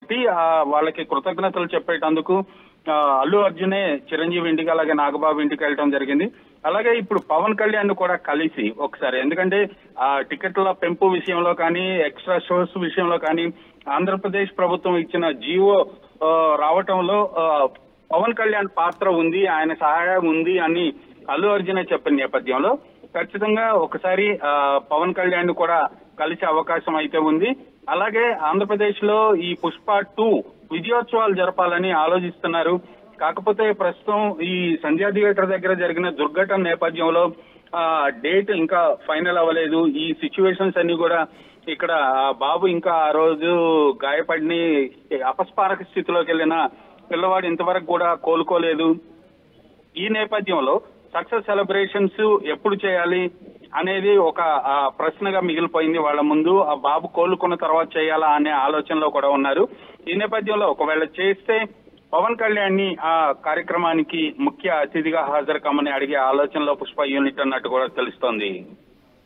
పెట్టి వాళ్ళకి కృతజ్ఞతలు చెప్పేటందుకు అల్లు అర్జునే చిరంజీవి ఇంటికి అలాగే నాగబాబు ఇంటికి వెళ్ళడం జరిగింది. అలాగే ఇప్పుడు పవన్ కళ్యాణ్ కూడా కలిసి ఒకసారి, ఎందుకంటే టికెట్ల పెంపు విషయంలో కానీ ఎక్స్ట్రా షోస్ విషయంలో కానీ ఆంధ్రప్రదేశ్ ప్రభుత్వం ఇచ్చిన జీవో రావటంలో పవన్ కళ్యాణ్ పాత్ర ఉంది, ఆయన సహాయం ఉంది అని అల్లు అర్జునే చెప్పిన నేపథ్యంలో ఖచ్చితంగా ఒకసారి పవన్ కళ్యాణ్ కూడా కలిసే అవకాశం అయితే ఉంది. అలాగే ఆంధ్రప్రదేశ్ లో ఈ పుష్ప 2 విజయోత్సవాలు జరపాలని ఆలోచిస్తున్నారు. కాకపోతే ప్రస్తుతం ఈ సంధ్యా థియేటర్ దగ్గర జరిగిన దుర్ఘటన నేపథ్యంలో డేట్ ఇంకా ఫైనల్ అవ్వలేదు. ఈ సిచ్యువేషన్స్ అన్ని కూడా ఇక్కడ బాబు ఇంకా ఆ రోజు గాయపడిని అపస్మారక స్థితిలోకి వెళ్ళిన పిల్లవాడు ఇంతవరకు కూడా కోలుకోలేదు. ఈ నేపథ్యంలో సక్సెస్ సెలబ్రేషన్స్ ఎప్పుడు చేయాలి అనేది ఒక ప్రశ్నగా మిగిలిపోయింది వాళ్ళ ముందు. ఆ బాబు కోలుకున్న తర్వాత చేయాలా అనే ఆలోచనలో కూడా ఉన్నారు. ఈ నేపథ్యంలో ఒకవేళ చేస్తే పవన్ కళ్యాణ్ ని ఆ కార్యక్రమానికి ముఖ్య అతిథిగా హాజరు కమ్మని అడిగే ఆలోచనలో పుష్ప యూనిట్ అన్నట్టు కూడా తెలుస్తోంది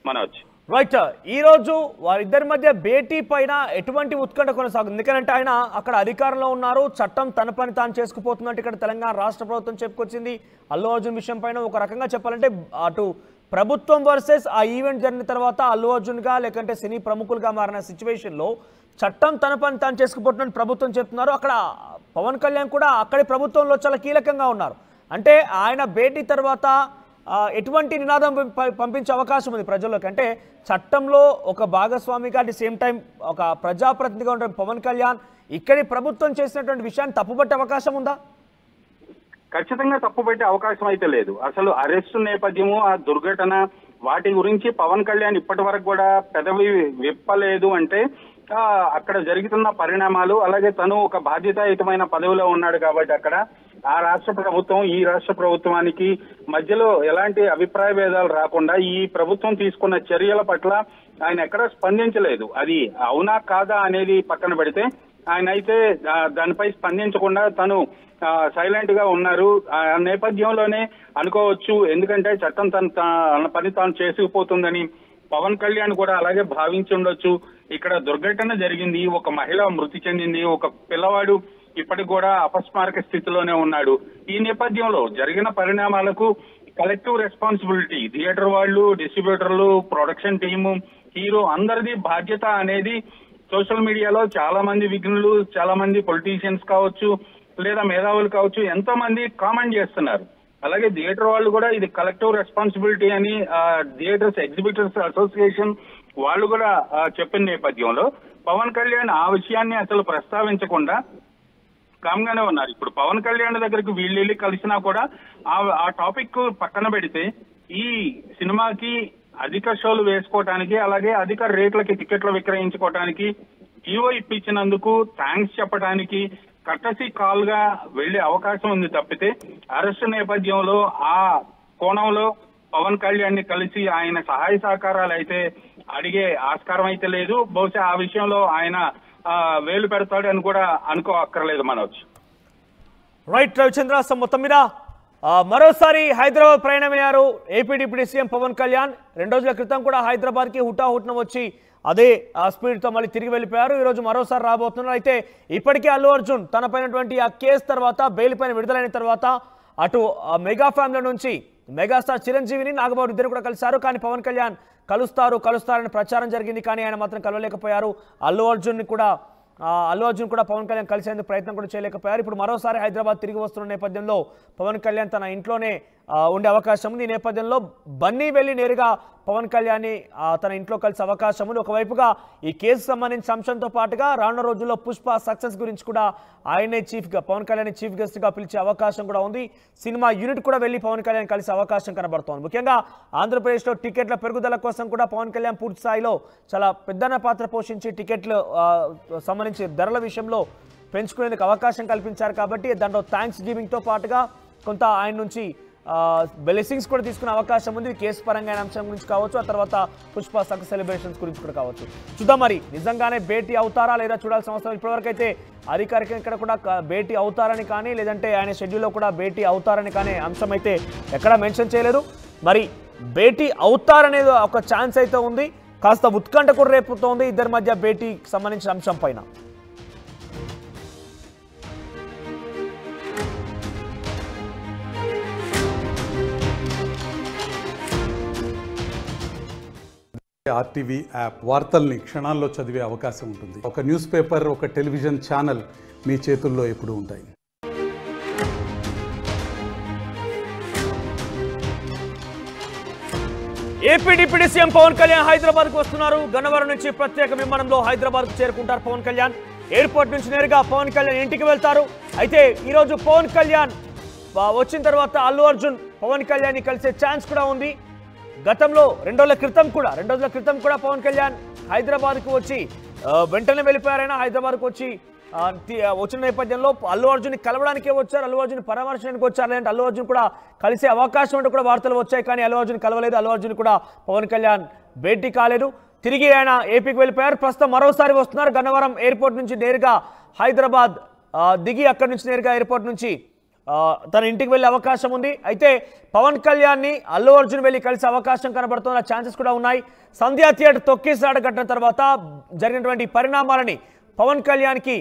మనోజ్. రైట్, ఈ రోజు వారిద్దరి మధ్య భేటీ పైన ఎటువంటి ఉత్కంఠ కొనసాగుతుంది? ఎందుకంటే ఆయన అక్కడ అధికారంలో ఉన్నారు, చట్టం తన పని తాను చేసుకుపోతున్నట్టు ఇక్కడ తెలంగాణ రాష్ట్ర ప్రభుత్వం చెప్పుకొచ్చింది. అల్లు అర్జున్ విషయం పైన ఒక రకంగా చెప్పాలంటే అటు ప్రభుత్వం వర్సెస్ ఆ ఈవెంట్ జరిగిన తర్వాత అల్లు అర్జున్గా లేకంటే సినీ ప్రముఖులుగా మారిన సిచ్యువేషన్లో చట్టం తన పని తాను చేసుకుపోతున్నట్టు ప్రభుత్వం చెప్తున్నారు. అక్కడ పవన్ కళ్యాణ్ కూడా అక్కడి ప్రభుత్వంలో చాలా కీలకంగా ఉన్నారు. అంటే ఆయన భేటీ తర్వాత ఎటువంటి నినాదం పంపించే అవకాశం ఉంది ప్రజల్లోకి? అంటే చట్టంలో ఒక భాగస్వామిగా అట్ ది సేమ్ టైం ఒక ప్రజాప్రతినిధిగా ఉన్న పవన్ కళ్యాణ్ ఇక్కడి ప్రభుత్వం చేసినటువంటి విషయాన్ని తప్పుపట్టే అవకాశం ఉందా? ఖచ్చితంగా తప్పుపట్టే అవకాశం అయితే లేదు. అసలు అరెస్టు నేపథ్యము, ఆ దుర్ఘటన, వాటి గురించి పవన్ కళ్యాణ్ ఇప్పటి వరకు కూడా పెదవి విప్పలేదు. అంటే అక్కడ జరుగుతున్న పరిణామాలు, అలాగే తను ఒక బాధ్యతాయుతమైన పదవిలో ఉన్నాడు కాబట్టి అక్కడ ఆ రాష్ట్ర ప్రభుత్వం ఈ రాష్ట్ర ప్రభుత్వానికి మధ్యలో ఎలాంటి అభిప్రాయ భేదాలు రాకుండా ఈ ప్రభుత్వం తీసుకున్న చర్యల పట్ల ఆయన ఎక్కడా స్పందించలేదు. అది అవునా కాదా అనేది పక్కన పెడితే ఆయన అయితే దానిపై స్పందించకుండా తను సైలెంట్ గా ఉన్నారు. ఆ నేపథ్యంలోనే అనుకోవచ్చు, ఎందుకంటే చట్టం తన పని తాను చేసుకుపోతుందని పవన్ కళ్యాణ్ కూడా అలాగే భావించి ఉండొచ్చు. ఇక్కడ దుర్ఘటన జరిగింది, ఒక మహిళ మృతి చెందింది, ఒక పిల్లవాడు ఇప్పటికి కూడా అపస్మారక స్థితిలోనే ఉన్నాడు. ఈ నేపథ్యంలో జరిగిన పరిణామాలకు కలెక్టివ్ రెస్పాన్సిబిలిటీ థియేటర్ వాళ్ళు, డిస్ట్రిబ్యూటర్లు, ప్రొడక్షన్ టీము, హీరో అందరిది బాధ్యత అనేది సోషల్ మీడియాలో చాలా మంది విఘ్నులు, చాలా మంది పొలిటీషియన్స్ కావచ్చు లేదా మేధావులు కావచ్చు ఎంతో మంది కామెంట్ చేస్తున్నారు. అలాగే థియేటర్ వాళ్ళు కూడా ఇది కలెక్టివ్ రెస్పాన్సిబిలిటీ అని థియేటర్స్ ఎగ్జిబిటర్స్ అసోసియేషన్ వాళ్ళు కూడా చెప్పిన నేపథ్యంలో పవన్ కళ్యాణ్ ఆ విషయాన్ని అసలు ప్రస్తావించకుండా కామ్గానే ఉన్నారు. ఇప్పుడు పవన్ కళ్యాణ్ దగ్గరికి వీళ్ళు వెళ్ళి కలిసినా కూడా ఆ టాపిక్ పక్కన పెడితే ఈ సినిమాకి అధిక షోలు వేసుకోవటానికి, అలాగే అధిక రేట్లకి టికెట్లు విక్రయించుకోవటానికి జీవో ఇప్పించినందుకు థ్యాంక్స్ చెప్పడానికి కర్టసీ కాల్ గా వెళ్లే అవకాశం ఉంది తప్పితే అరెస్టు నేపథ్యంలో ఆ కోణంలో పవన్ కళ్యాణ్ ని కలిసి ఆయన సహాయ సహకారాలు అయితే అడిగే ఆస్కారం అయితే లేదు. బహుశా ఆ విషయంలో ఆయన వేలు పెడతాడు అని కూడా అనుకోక్కర్లేదు మనోజ్. రైట్ రవిచంద్ర, మొత్తం మీద మరోసారి హైదరాబాద్ ప్రయాణమయ్యారు AP deputy CM Pawan Kalyan. 2 రోజుల క్రితం కూడా హైదరాబాద్కి హుటాహుట్న వచ్చి అదే స్పీడ్తో మళ్ళీ తిరిగి వెళ్ళిపోయారు. ఈరోజు మరోసారి రాబోతున్నారు. అయితే ఇప్పటికే అల్లు అర్జున్ తనపైనటువంటి ఆ కేసు తర్వాత బెయిల్ పైన విడుదలైన తర్వాత అటు మెగా ఫ్యామిలీ నుంచి మెగాస్టార్ చిరంజీవిని, నాగబాబు ఇద్దరు కూడా కలిశారు. కానీ పవన్ కళ్యాణ్ కలుస్తారని ప్రచారం జరిగింది, కానీ ఆయన మాత్రం కలవలేకపోయారు. అల్లు అర్జున్ కూడా పవన్ కళ్యాణ్ కలిసేందుకు ప్రయత్నం కూడా చేయలేకపోయారు. ఇప్పుడు మరోసారి హైదరాబాద్ తిరిగి వస్తున్న నేపథ్యంలో పవన్ కళ్యాణ్ తన ఇంట్లోనే ఉండే అవకాశం ఉంది. ఈ నేపథ్యంలో బన్నీ వెళ్ళి నేరుగా పవన్ కళ్యాణ్ తన ఇంట్లో కలిసే అవకాశం ఉంది. ఒకవైపుగా ఈ కేసు సంబంధించిన అంశంతో పాటుగా రానున్న రోజుల్లో పుష్ప సక్సెస్ గురించి కూడా ఆయనే పవన్ కళ్యాణ్ చీఫ్ గెస్ట్ గా పిలిచే అవకాశం కూడా ఉంది. సినిమా యూనిట్ కూడా వెళ్ళి పవన్ కళ్యాణ్ కలిసే అవకాశం కనబడుతోంది. ముఖ్యంగా ఆంధ్రప్రదేశ్లో టికెట్ల పెరుగుదల కోసం కూడా పవన్ కళ్యాణ్ పూర్తి స్థాయిలో చాలా పెద్దన పాత్ర పోషించి టికెట్లు సంబంధించి ధరల విషయంలో పెంచుకునేందుకు అవకాశం కల్పించారు. కాబట్టి దాంట్లో థ్యాంక్స్ గివింగ్తో పాటుగా కొంత ఆయన నుంచి బ్లెస్సింగ్స్ కూడా తీసుకునే అవకాశం ఉంది. కేసు పరంగా అంశం గురించి కావచ్చు, ఆ తర్వాత పుష్ప సక్సెస్ సెలబ్రేషన్స్ గురించి కూడా కావచ్చు. చూద్దాం మరి నిజంగానే భేటీ అవుతారా లేదా చూడాల్సిన అవసరం. ఇప్పటివరకు అయితే అధికారికంగా ఇక్కడ కూడా భేటీ అవుతారని కానీ లేదంటే ఆయన షెడ్యూల్లో కూడా భేటీ అవుతారని కానీ అంశం అయితే ఎక్కడా మెన్షన్ చేయలేదు. మరి భేటీ అవుతారనేది ఒక ఛాన్స్ అయితే ఉంది. కాస్త ఉత్కంఠ కూడా రేపుతోంది ఇద్దరి మధ్య భేటీకి సంబంధించిన అంశం పైన. ఆర్టీవీ యాప్ వార్తల్ని క్షణాల్లో చదివే అవకాశం ఉంటుంది. ఒక న్యూస్ పేపర్, ఒక టెలివిజన్ ఛానల్ మీ చేతుల్లో ఎప్పుడూ ఉంటాయి. AP deputy CM Pawan Kalyan హైదరాబాద్కు వస్తున్నారు. గన్నవరం నుంచి ప్రత్యేక విమానంలో హైదరాబాద్కు చేరుకుంటారు పవన్ కళ్యాణ్. ఎయిర్పోర్ట్ నుంచి నేరుగా పవన్ కళ్యాణ్ ఇంటికి వెళ్తారు. అయితే ఈరోజు పవన్ కళ్యాణ్ వచ్చిన తర్వాత అల్లు అర్జున్ పవన్ కళ్యాణ్ కలిసే ఛాన్స్ కూడా ఉంది. గతంలో 2 రోజుల క్రితం కూడా పవన్ కళ్యాణ్ హైదరాబాద్కు వచ్చి వెంటనే వెళ్ళిపోయారైనా హైదరాబాద్కు వచ్చి వచ్చిన నేపథ్యంలో అల్లు అర్జున్ కలవడానికే వచ్చారు, అల్లు అర్జున్ పరామర్శించడానికి వచ్చారు. లేదంటే అల్లు అర్జున్ కూడా కలిసే అవకాశం అంటే కూడా వార్తలు వచ్చాయి. కానీ అల్లు అర్జున్ కలవలేదు, అల్లు అర్జున్ కూడా పవన్ కళ్యాణ్ భేటీ కాలేదు. తిరిగి ఆయన ఏపీకి వెళ్ళిపోయారు. ప్రస్తుతం మరోసారి వస్తున్నారు. గన్నవరం ఎయిర్పోర్ట్ నుంచి నేరుగా హైదరాబాద్ దిగి అక్కడి నుంచి నేరుగా ఎయిర్పోర్ట్ నుంచి తన ఇంటికి వెళ్ళే అవకాశం ఉంది. అయితే పవన్ కళ్యాణ్ని అల్లు అర్జున్ వెళ్ళి కలిసే అవకాశం కనబడుతున్న ఛాన్సెస్ కూడా ఉన్నాయి. సంధ్యా థియేటర్ తొక్కిసలాట ఘటన తర్వాత జరిగినటువంటి పరిణామాలని పవన్ కళ్యాణ్కి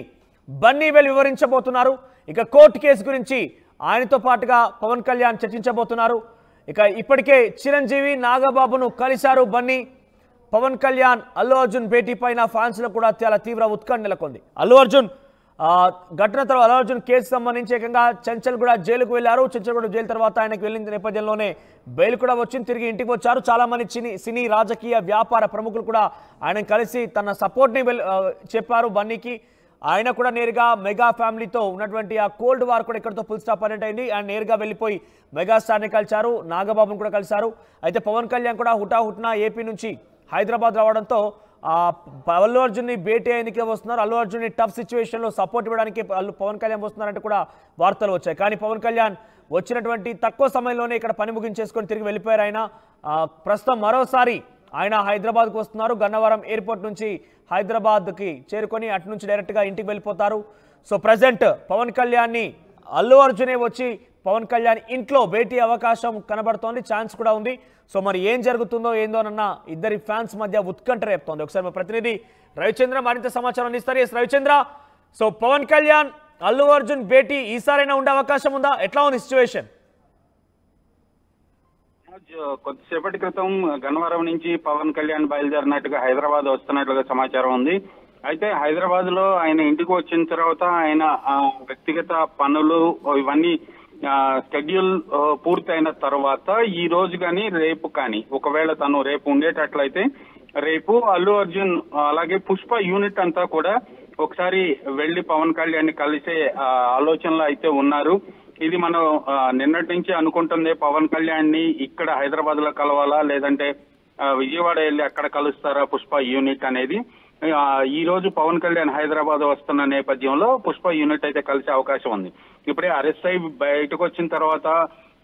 బన్నీ వెల్ వివరించబోతున్నారు. ఇక కోర్టు కేసు గురించి ఆయనతో పాటుగా పవన్ కళ్యాణ్ చర్చించబోతున్నారు. ఇక ఇప్పటికే చిరంజీవి, నాగబాబును కలిశారు బన్నీ. పవన్ కళ్యాణ్ అల్లు అర్జున్ భేటీ పైన ఫ్యాన్స్ లో కూడా చాలా తీవ్ర ఉత్కంఠ నెలకొంది. అల్లు అర్జున్ ఘటన తర్వాత అల్లు అర్జున్ కేసు సంబంధించి ఏకంగా చెంచల్గూడ జైలుకు వెళ్లారు. చెంచల్గూడ జైలు తర్వాత ఆయనకు వెళ్ళిన నేపథ్యంలోనే బెయిల్ కూడా వచ్చింది. తిరిగి ఇంటికి వచ్చారు. చాలా మంది సినీ, రాజకీయ, వ్యాపార ప్రముఖులు కూడా ఆయన కలిసి తన సపోర్ట్ని చెప్పారు బన్నీకి. ఆయన కూడా నేరుగా మెగా ఫ్యామిలీతో ఉన్నటువంటి ఆ కోల్డ్ వార్ కూడా ఇక్కడితో ఫుల్ స్టాప్ అనేట్ అయింది. ఆయన నేరుగా వెళ్ళిపోయి మెగాస్టార్ని కలిశారు, నాగబాబును కూడా కలిశారు. అయితే పవన్ కళ్యాణ్ కూడా హుటాహుటిన ఏపీ నుంచి హైదరాబాద్ రావడంతో అల్లు అర్జున్ని భేటీ అయ్యేందుకే వస్తున్నారు. అల్లు అర్జున్ని టఫ్ సిచ్యువేషన్లో సపోర్ట్ ఇవ్వడానికి పవన్ కళ్యాణ్ వస్తున్నారంటే కూడా వార్తలు వచ్చాయి. కానీ పవన్ కళ్యాణ్ వచ్చినటువంటి తక్కువ సమయంలోనే ఇక్కడ పని ముగించేసుకొని తిరిగి వెళ్ళిపోయారు. ఆయన ప్రస్తుతం మరోసారి ఆయన హైదరాబాద్కు వస్తున్నారు. గన్నవరం ఎయిర్పోర్ట్ నుంచి హైదరాబాద్కి చేరుకొని అటు నుంచి డైరెక్ట్గా ఇంటికి వెళ్ళిపోతారు. సో ప్రజెంట్ పవన్ కళ్యాణ్ని అల్లు అర్జునే వచ్చి పవన్ కళ్యాణ్ ఇంట్లో భేటీ అవకాశం కనబడుతోంది, ఛాన్స్ కూడా ఉంది. సో మరి ఏం జరుగుతుందో ఏందోనన్న ఇద్దరి ఫ్యాన్స్ మధ్య ఉత్కంఠ రేపుతోంది. ఒకసారి మా ప్రతినిధి రవిచంద్ర మరింత సమాచారం అందిస్తారు. ఎస్ రవిచంద్ర, సో పవన్ కళ్యాణ్ అల్లు అర్జున్ భేటీ ఈసారైనా ఉండే అవకాశం ఉందా? ఎట్లా ఉంది సిచ్యువేషన్? కొద్దిసేపటి క్రితం గన్నవరం నుంచి పవన్ కళ్యాణ్ బయలుదేరినట్టుగా హైదరాబాద్ వస్తున్నట్లుగా సమాచారం ఉంది. అయితే హైదరాబాద్ లో ఆయన ఇంటికి వచ్చిన తర్వాత ఆయన వ్యక్తిగత పనులు ఇవన్నీ షెడ్యూల్ పూర్తయిన తర్వాత ఈ రోజు కానీ రేపు కానీ ఒకవేళ తను రేపు ఉండేటట్లయితే రేపు అల్లు అర్జున్ అలాగే పుష్ప యూనిట్ అంతా కూడా ఒకసారి వెళ్లి పవన్ కళ్యాణ్ ని కలిసే ఆలోచనలో అయితే ఉన్నారు. ఇది మనం నిన్నటి నుంచి అనుకుంటుంది. పవన్ కళ్యాణ్ ని ఇక్కడ హైదరాబాద్ లో కలవాలా లేదంటే విజయవాడ వెళ్ళి అక్కడ కలుస్తారా పుష్ప యూనిట్ అనేది. ఈ రోజు పవన్ కళ్యాణ్ హైదరాబాద్ వస్తున్న నేపథ్యంలో పుష్ప యూనిట్ అయితే కలిసే అవకాశం ఉంది. ఇప్పుడే అరెస్ట్ అయి బయటకు వచ్చిన తర్వాత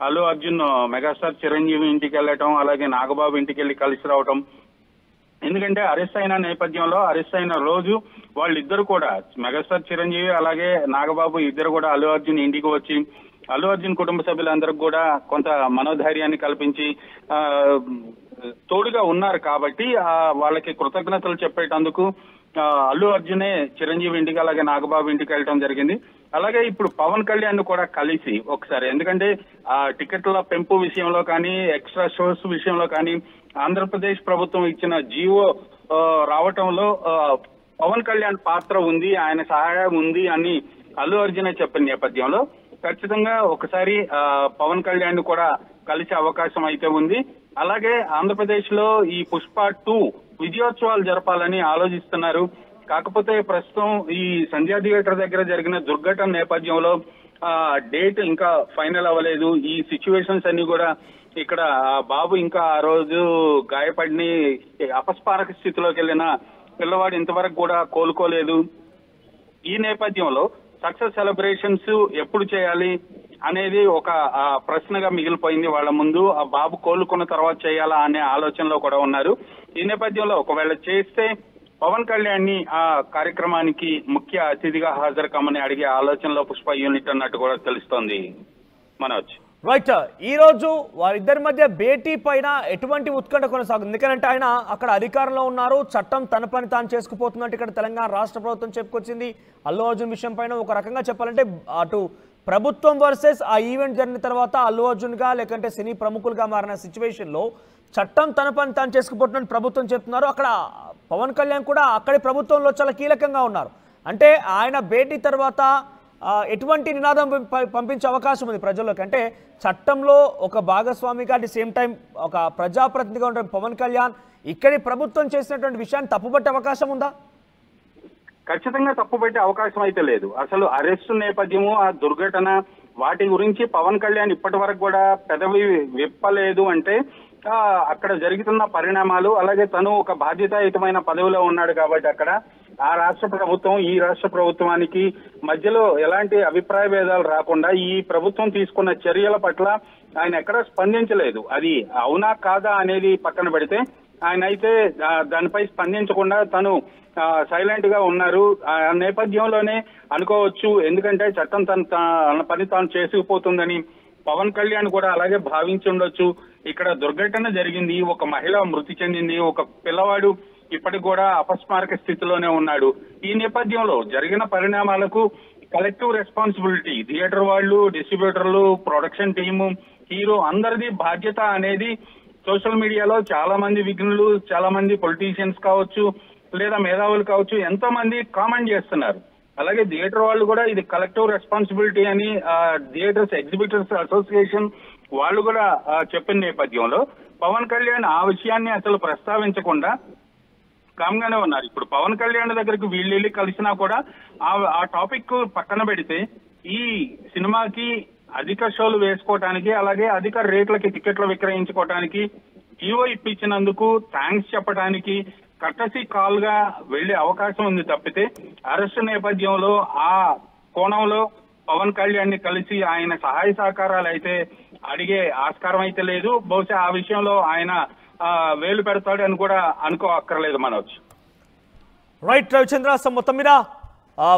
అల్లు అర్జున్ మెగాస్టార్ చిరంజీవి ఇంటికి వెళ్ళటం, అలాగే నాగబాబు ఇంటికి వెళ్ళి కలిసి రావటం. ఎందుకంటే అరెస్ట్ అయిన నేపథ్యంలో అరెస్ట్ అయిన రోజు వాళ్ళిద్దరు కూడా మెగాస్టార్ చిరంజీవి అలాగే నాగబాబు ఇద్దరు కూడా అల్లు అర్జున్ ఇంటికి వచ్చి అల్లు అర్జున్ కుటుంబ సభ్యులందరికీ కూడా కొంత మనోధైర్యాన్ని కల్పించి తోడుగా ఉన్నారు. కాబట్టి వాళ్ళకి కృతజ్ఞతలు చెప్పేటందుకు అల్లు అర్జునే చిరంజీవి ఇంటికి అలాగే నాగబాబు ఇంటికి వెళ్ళడం జరిగింది. అలాగే ఇప్పుడు పవన్ కళ్యాణ్ కూడా కలిసి ఒకసారి, ఎందుకంటే టికెట్ల పెంపు విషయంలో కానీ ఎక్స్ట్రా షోస్ విషయంలో కానీ ఆంధ్రప్రదేశ్ ప్రభుత్వం ఇచ్చిన జీవో రావటంలో పవన్ కళ్యాణ్ పాత్ర ఉంది, ఆయన సహాయం ఉంది అని అల్లు అర్జునే చెప్పిన నేపథ్యంలో ఖచ్చితంగా ఒకసారి పవన్ కళ్యాణ్ కూడా కలిసే అవకాశం అయితే ఉంది. అలాగే ఆంధ్రప్రదేశ్ లో ఈ పుష్ప 2 విజయోత్సవాలు జరపాలని ఆలోచిస్తున్నారు. కాకపోతే ప్రస్తుతం ఈ సంధ్యా థియేటర్ దగ్గర జరిగిన దుర్ఘటన నేపథ్యంలో డేట్ ఇంకా ఫైనల్ అవ్వలేదు. ఈ సిచ్యువేషన్స్ అన్ని కూడా ఇక్కడ బాబు ఇంకా ఆ రోజు గాయపడిని అపస్మారక స్థితిలోకి వెళ్ళిన పిల్లవాడు ఇంతవరకు కూడా కోలుకోలేదు. ఈ నేపథ్యంలో సక్సెస్ సెలబ్రేషన్స్ ఎప్పుడు చేయాలి అనేది ఒక ప్రశ్నగా మిగిలిపోయింది వాళ్ళ ముందు. ఆ బాబు కోలుకున్న తర్వాత చేయాలా అనే ఆలోచనలో కూడా ఉన్నారు. ఈ నేపథ్యంలో ఒకవేళ చేస్తే పవన్ కళ్యాణ్ ని ఆ కార్యక్రమానికి ముఖ్య అతిథిగా హాజరు కమ్మని అడిగే ఆలోచనలో పుష్ప యూనిట్ అన్నట్టు కూడా తెలుస్తోంది మనోజ్. రైట్, ఈ రోజు వారిద్దరి మధ్య భేటీ పైన ఎటువంటి ఉత్కంఠ కొనసాగుతుంది? ఎందుకంటే ఆయన అక్కడ అధికారంలో ఉన్నారు, చట్టం తన పని తాను చేసుకుపోతున్నట్టు ఇక్కడ తెలంగాణ రాష్ట్ర ప్రభుత్వం చెప్పుకొచ్చింది. అల్లు అర్జున్ విషయం పైన ఒక రకంగా చెప్పాలంటే అటు ప్రభుత్వం వర్సెస్ ఆ ఈవెంట్ జరిగిన తర్వాత అల్లు అర్జున్ గా లేకంటే సినీ ప్రముఖులుగా మారిన సిచ్యువేషన్ లో చట్టం తన పని తాను చేసుకుపోతుందని ప్రభుత్వం చెప్తున్నారు. అక్కడ పవన్ కళ్యాణ్ కూడా అక్కడి ప్రభుత్వంలో చాలా కీలకంగా ఉన్నారు. అంటే ఆయన భేటీ తర్వాత ఎటువంటి నినాదం పంపించే అవకాశం ఉంది ప్రజల్లోకి? అంటే చట్టంలో ఒక భాగస్వామిగా అట్ ది సేమ్ టైం ఒక ప్రజాప్రతినిధిగా ఉన్న పవన్ కళ్యాణ్ ఇక్కడి ప్రభుత్వం చేసినటువంటి విషయాన్ని తప్పుపట్టే అవకాశం ఉందా? ఖచ్చితంగా తప్పుపెట్టే అవకాశం అయితే లేదు. అసలు అరెస్టు నేపథ్యము, ఆ దుర్ఘటన, వాటి గురించి పవన్ కళ్యాణ్ ఇప్పటి వరకు కూడా పెదవి విప్పలేదు. అంటే అక్కడ జరుగుతున్న పరిణామాలు, అలాగే తను ఒక బాధ్యతాయుతమైన పదవిలో ఉన్నాడు కాబట్టి అక్కడ ఆ రాష్ట్ర ప్రభుత్వం ఈ రాష్ట్ర ప్రభుత్వానికి మధ్యలో ఎలాంటి అభిప్రాయ భేదాలు రాకుండా ఈ ప్రభుత్వం తీసుకున్న చర్యల పట్ల ఆయన ఎక్కడా స్పందించలేదు. అది అవునా కాదా అనేది పక్కన పెడితే ఆయన అయితే దానిపై స్పందించకుండా తను సైలెంట్ గా ఉన్నారు. ఆ నేపథ్యంలోనే అనుకోవచ్చు, ఎందుకంటే చట్టం తన పని తాను చేసుకుపోతుందని పవన్ కళ్యాణ్ కూడా అలాగే భావించి ఉండొచ్చు. ఇక్కడ దుర్ఘటన జరిగింది, ఒక మహిళ మృతి చెందింది, ఒక పిల్లవాడు ఇప్పటికి కూడా అపస్మారక స్థితిలోనే ఉన్నాడు. ఈ నేపథ్యంలో జరిగిన పరిణామాలకు కలెక్టివ్ రెస్పాన్సిబిలిటీ థియేటర్ వాళ్ళు, డిస్ట్రిబ్యూటర్లు, ప్రొడక్షన్ టీము, హీరో అందరిది బాధ్యత అనేది సోషల్ మీడియాలో చాలా మంది విఘ్నులు, చాలా మంది పొలిటీషియన్స్ కావచ్చు లేదా మేధావులు కావచ్చు ఎంతో మంది కామెంట్ చేస్తున్నారు. అలాగే థియేటర్ వాళ్ళు కూడా ఇది కలెక్టివ్ రెస్పాన్సిబిలిటీ అని థియేటర్స్ ఎగ్జిబిటర్స్ అసోసియేషన్ వాళ్ళు కూడా చెప్పిన నేపథ్యంలో పవన్ కళ్యాణ్ ఆ విషయాన్ని అసలు ప్రస్తావించకుండా కామ్గానే ఉన్నారు. ఇప్పుడు పవన్ కళ్యాణ్ దగ్గరికి వీళ్ళు వెళ్ళి కలిసినా కూడా ఆ టాపిక్ పక్కన పెడితే ఈ సినిమాకి అధిక షోలు వేసుకోవటానికి, అలాగే అధిక రేట్లకి టికెట్లు విక్రయించుకోవటానికి జీవో ఇప్పించినందుకు థ్యాంక్స్ చెప్పడానికి కర్టసీ కాల్ గా వెళ్లే అవకాశం ఉంది తప్పితే అరెస్టు నేపథ్యంలో ఆ కోణంలో పవన్ కళ్యాణ్ ని కలిసి ఆయన సహాయ సహకారాలు అయితే అడిగే ఆస్కారం అయితే లేదు. బహుశా ఆ విషయంలో ఆయన వేలు పెడతాడు అని కూడా అనుకోక్కర్లేదు మనోజ్. రైట్ రవిచంద్ర, మొత్తం మీద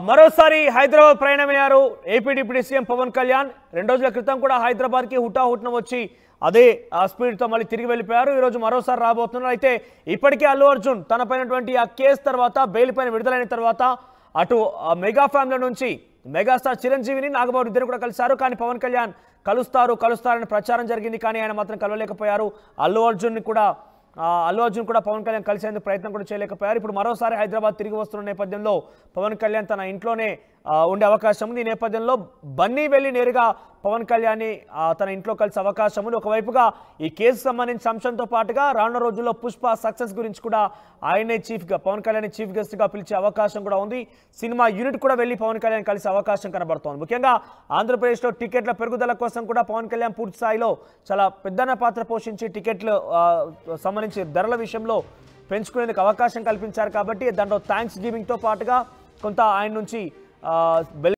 మరోసారి హైదరాబాద్ ప్రయాణమయ్యారు AP deputy CM Pawan Kalyan. 2 రోజుల క్రితం కూడా హైదరాబాద్కి హుటాహుటిన వచ్చి అదే స్పీడ్తో మళ్ళీ తిరిగి వెళ్ళిపోయారు. ఈరోజు మరోసారి రాబోతున్నారు. అయితే ఇప్పటికే అల్లు అర్జున్ తన పైనటువంటి ఆ కేసు తర్వాత బెయిల్ పైన విడుదలైన తర్వాత అటు మెగా ఫ్యామిలీ నుంచి మెగాస్టార్ చిరంజీవిని, నాగబాబు ఇద్దరు కూడా కలిశారు. కానీ పవన్ కళ్యాణ్ కలుస్తారని ప్రచారం జరిగింది, కానీ ఆయన మాత్రం కలవలేకపోయారు. అల్లు అర్జున్ కూడా పవన్ కళ్యాణ్ కలిసేందుకు ప్రయత్నం కూడా చేయలేకపోయారు. ఇప్పుడు మరోసారి హైదరాబాద్ తిరిగి వస్తున్న నేపథ్యంలో పవన్ కళ్యాణ్ తన ఇంట్లోనే ఉండే అవకాశం ఉంది. ఈ నేపథ్యంలో బన్నీ వెళ్ళి నేరుగా పవన్ కళ్యాణ్ని తన ఇంట్లో కలిసే అవకాశం ఉంది. ఒకవైపుగా ఈ కేసు సంబంధించిన అంశంతో పాటుగా రానున్న రోజుల్లో పుష్ప సక్సెస్ గురించి కూడా ఆయనే పవన్ కళ్యాణ్ చీఫ్ గెస్ట్ గా పిలిచే అవకాశం కూడా ఉంది. సినిమా యూనిట్ కూడా వెళ్ళి పవన్ కళ్యాణ్ కలిసే అవకాశం కనబడుతోంది. ముఖ్యంగా ఆంధ్రప్రదేశ్లో టికెట్ల పెరుగుదల కోసం కూడా పవన్ కళ్యాణ్ పూర్తి స్థాయిలో చాలా పెద్దన పాత్ర పోషించి టికెట్లు సంబంధించి ధరల విషయంలో పెంచుకునేందుకు అవకాశం కల్పించారు. కాబట్టి దాంట్లో థ్యాంక్స్ గివింగ్తో పాటుగా కొంత ఆయన నుంచి